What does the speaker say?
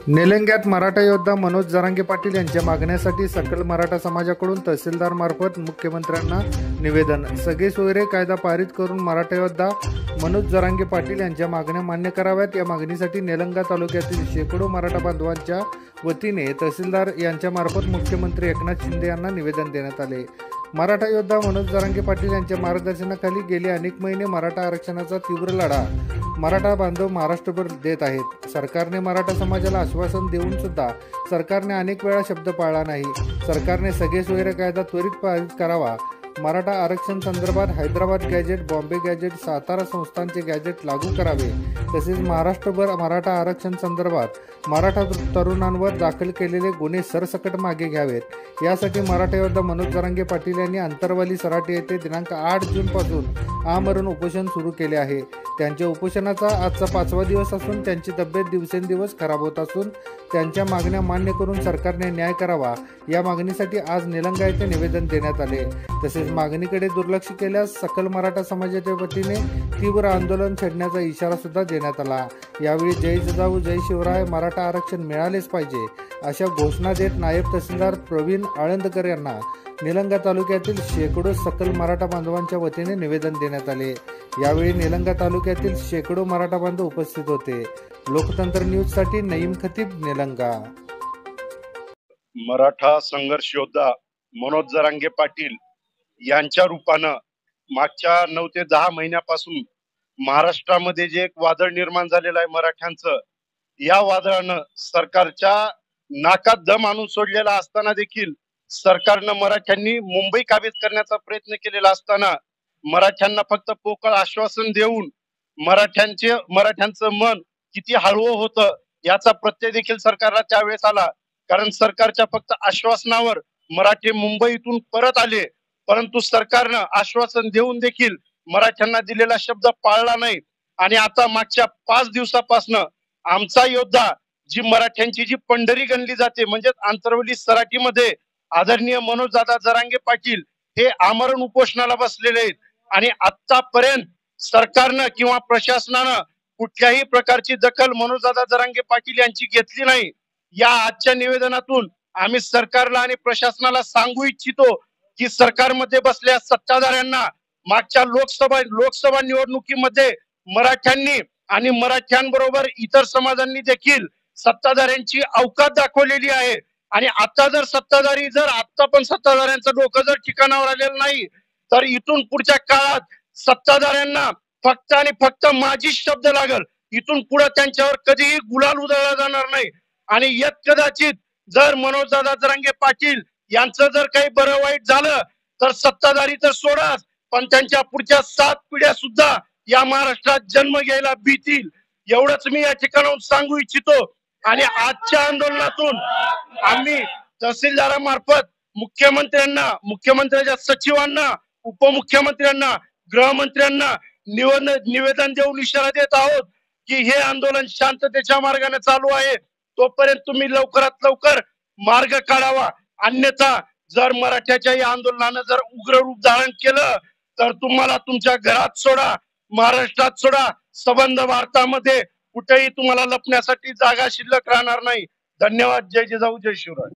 निलंग्यात मराठा योद्धा मनोज जरांगे पाटील यांच्या मागण्यासाठी सकल मराठा समाजाकडून तहसीलदार मार्फत मुख्यमंत्र्यांना निवेदन। सगळे सोयरे कायदा पारित करून मराठा योद्धा मनोज जरांगे पाटील यांच्या मागण्या मान्य कराव्यात। या मागणीसाठी निलंगा तालुक्यातील शेकडो मराठा बांधवांच्या वतीने तहसीलदार यांच्या मार्फत मुख्यमंत्री एकनाथ शिंदे यांना निवेदन देण्यात आले। मराठा योद्धा मनोज जरांगे पाटील यांच्या मार्गदर्शनाखाली गेले अनेक महिने मराठा आरक्षणाचा तीव्र लढा मराठा बांधव महाराष्ट्रभर देत आहेत। सरकारने मराठा समाजाला आश्वासन देऊन सुद्धा सरकारने अनेक वेळा शब्द पाळला नाही। सरकारने सगळे सोयरे कायदा त्वरित पारित करावा। मराठा आरक्षण संदर्भात हैदराबाद गॅजेट, बॉम्बे गॅजेट, सातारा संस्थांचे गॅजेट लागू करावे। तसेच महाराष्ट्रभर मराठा आरक्षण संदर्भात मराठा तरुणांवर दाखल केलेले गुन्हे सरसकट मागे घ्यावेत। यासाठी मराठा योद्धा मनोज जरांगे पाटील यांनी अंतरवाली सराटी येथे दिनांक 8 जून पासून आमरण उपोषण सुरू केले आहे। त्यांच्या उपोषणाचा आजचा 5वा दिवस असून त्यांची तब्येत दिवसेंदिवस खराब होत असून त्यांच्या मागण्या मान्य करून सरकारने न्याय करावा या मागणीसाठी आज निलंगा येथे निवेदन देण्यात आले। तसेच मागणीकडे दुर्लक्ष केल्यास सकल मराठा समाजाच्या वतीने तीव्र आंदोलन छेडण्याचा इशारा सुद्धा देण्यात आला। यावेळी जय जिजाऊ जय शिवराय, मराठा आरक्षण मिळालेच पाहिजे अशा घोषणा देत नायब तहसीलदार प्रवीण आळंदकर यांना निलंगा तालुक्यातील शेकडो सकल मराठा बांधवांच्या वतीने निवेदन देण्यात आले। यावेळी निलंगा तालुक्यातील शेकडो मराठा बांधव उपस्थित होते। लोकतंत्र न्यूज साठी नईम खतीब, निलंगा। मराठा संघर्ष योद्धा मनोज जरांगे पाटील यांच्या रूपानं मागच्या 9 ते 10 महिन्यापासून महाराष्ट्रामध्ये जे एक वादळ निर्माण झालेलं आहे मराठ्यांचं, या वादळानं सरकारच्या नाकात दम आणून सोडलेला असताना देखील सरकारनं मराठ्यांनी मुंबई काबीज करण्याचा प्रयत्न केलेला असताना मराठ्यांना फक्त पोकळ आश्वासन देऊन मराठ्यांचं मन किती हळवं होतं याचा प्रत्यय देखील सरकारला त्यावेळेस आला। कारण सरकारच्या फक्त आश्वासनावर मराठे मुंबईतून परत आले, परंतु सरकारनं आश्वासन देऊन देखील मराठ्यांना दिलेला शब्द पाळला नाही। आणि आता मागच्या 5 दिवसापासून आमचा योद्धा, जी मराठ्यांची जी पंढरी गणली जाते म्हणजे आंतरवली सराटीमध्ये आदरणीय मनोज दादा जरांगे पाटील हे आमरण उपोषणाला बसलेले आहेत। आणि आतापर्यंत सरकारनं किंवा प्रशासनानं कुठल्याही प्रकारची दखल मनोज दादा जरांगे पाटील यांची घेतली नाही। या आजच्या निवेदनातून आम्ही सरकारला आणि प्रशासनाला सांगू इच्छितो की सरकारमध्ये बसलेल्या सत्ताधाऱ्यांना मागच्या लोकसभा निवडणुकीमध्ये मराठ्यांनी आणि मराठ्यांबरोबर इतर समाजांनी देखील सत्ताधाऱ्यांची अवकात दाखवलेली आहे। आणि आता जर सत्ताधाऱ्यांचं डोकं जर ठिकाणावर आलेलं नाही तर इथून पुढच्या काळात सत्ताधाऱ्यांना फक्त आणि फक्त माझी शब्द लागल। इथून पुढे त्यांच्यावर कधीही गुलाल उधळला जाणार नाही। आणि यत कदाचित जर मनोज दादा जरांगे पाटील यांचं जर काही बरं वाईट झालं तर सत्ताधारी तर सोडाच, पण त्यांच्या पुढच्या 7 पिढ्या सुद्धा या महाराष्ट्रात जन्म घ्यायला भीतील, एवढंच मी या ठिकाणाहून सांगू इच्छितो। आणि आजच्या आंदोलनातून आम्ही तहसीलदारामार्फत मुख्यमंत्र्यांना, मुख्यमंत्र्यांच्या सचिवांना, उपमुख्यमंत्र्यांना, गृहमंत्र्यांना निवेदन देऊन इशारा देत आहोत की हे आंदोलन शांततेच्या मार्गाने चालू आहे, तोपर्यंत तुम्ही लवकरात लवकर मार्ग काढावा। अन्यथा जर मराठ्याच्या या आंदोलनानं जर उग्र रूप धारण केलं तर तुम्हाला तुमच्या घरात सोडा, महाराष्ट्रात सोडा, संबंध भारतामध्ये कुठेही तुम्हाला लपण्यासाठी जागा शिल्लक राहणार नाही। धन्यवाद। जय जिजाऊ जय शिवराय।